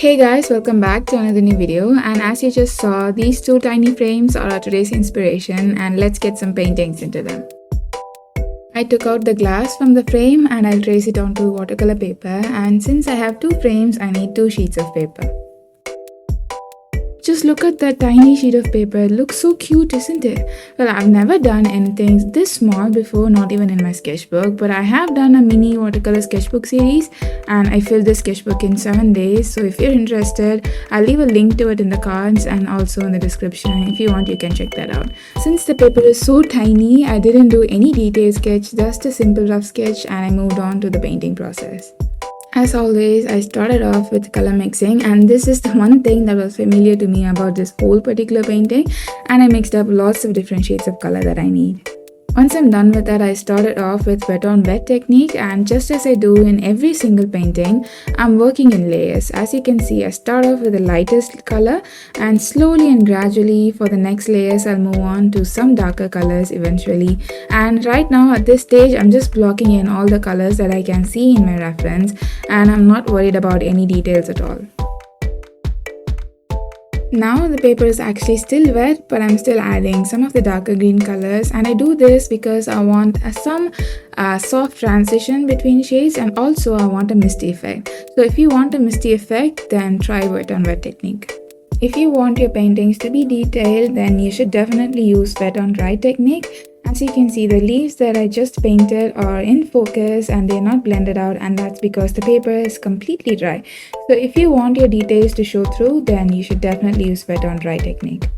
Hey guys, welcome back to another new video, and as you just saw, these two tiny frames are today's inspiration, and let's get some paintings into them. I took out the glass from the frame and I'll trace it onto watercolor paper, and since I have two frames, I need two sheets of paper. Just look at that tiny sheet of paper. It looks so cute, isn't it? Well, I've never done anything this small before, not even in my sketchbook, but I have done a mini watercolor sketchbook series and I filled this sketchbook in 7 days. So if you're interested, I'll leave a link to it in the cards and also in the description. If you want, you can check that out. Since the paper is so tiny, I didn't do any detailed sketch, just a simple rough sketch, and I moved on to the painting process. As always, I started off with color mixing, and this is the one thing that was familiar to me about this whole particular painting, and I mixed up lots of different shades of color that I need. Once I'm done with that, I started off with wet on wet technique, and just as I do in every single painting, I'm working in layers. As you can see, I start off with the lightest color and slowly and gradually for the next layers I'll move on to some darker colors eventually. And right now at this stage, I'm just blocking in all the colors that I can see in my reference, and I'm not worried about any details at all. Now the paper is actually still wet, but I'm still adding some of the darker green colors, and I do this because I want some soft transition between shades, and also I want a misty effect. So if you want a misty effect, then try wet on wet technique. If you want your paintings to be detailed, then you should definitely use wet on dry technique. As you can see, the leaves that I just painted are in focus and they're not blended out, and that's because the paper is completely dry. So if you want your details to show through, then you should definitely use wet on dry technique.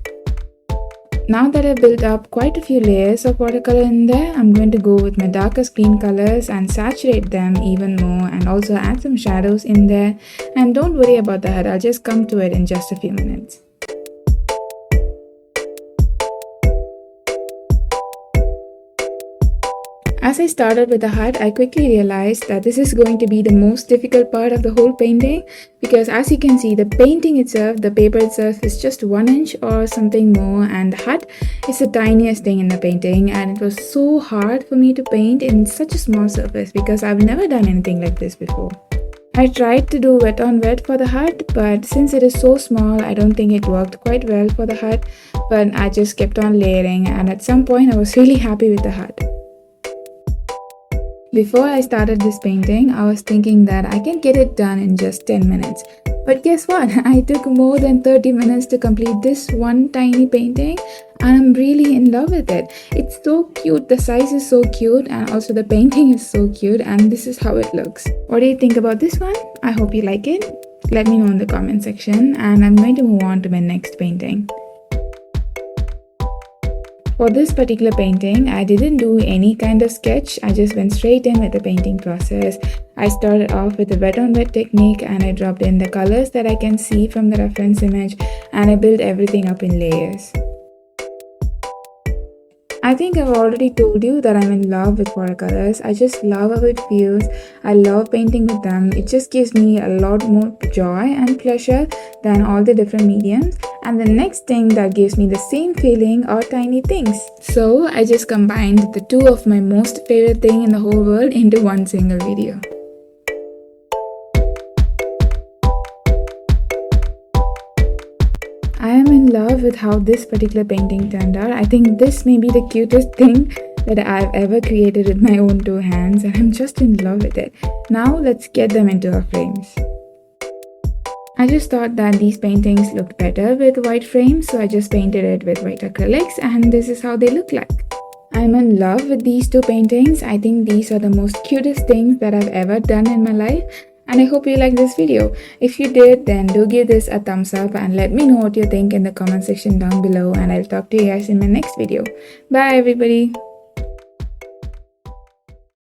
Now that I've built up quite a few layers of watercolor in there, I'm going to go with my darkest green colors and saturate them even more, and also add some shadows in there. And don't worry about that, I'll just come to it in just a few minutes. As I started with the hut, I quickly realized that this is going to be the most difficult part of the whole painting, because as you can see, the painting itself, the paper itself is just 1 inch or something more, and the hut is the tiniest thing in the painting, and it was so hard for me to paint in such a small surface because I've never done anything like this before. I tried to do wet on wet for the hut, but since it is so small, I don't think it worked quite well for the hut, but I just kept on layering, and at some point I was really happy with the hut. Before I started this painting, I was thinking that I can get it done in just 10 minutes. But guess what? I took more than 30 minutes to complete this one tiny painting, and I'm really in love with it. It's so cute, the size is so cute, and also the painting is so cute, and this is how it looks. What do you think about this one? I hope you like it. Let me know in the comment section, and I'm going to move on to my next painting. For this particular painting, I didn't do any kind of sketch, I just went straight in with the painting process. I started off with the wet on wet technique, and I dropped in the colors that I can see from the reference image, and I built everything up in layers. I think I've already told you that I'm in love with watercolors. I just love how it feels. I love painting with them. It just gives me a lot more joy and pleasure than all the different mediums. And the next thing that gives me the same feeling are tiny things. So I just combined the two of my most favorite thing in the whole world into one single video. I am in love with how this particular painting turned out. I think this may be the cutest thing that I've ever created with my own two hands, and I'm just in love with it. Now let's get them into our frames. I just thought that these paintings looked better with white frames, so I just painted it with white acrylics, and this is how they look like. I'm in love with these two paintings. I think these are the most cutest things that I've ever done in my life. And I hope you liked this video. If you did, then do give this a thumbs up and let me know what you think in the comment section down below, and I'll talk to you guys in my next video. Bye everybody.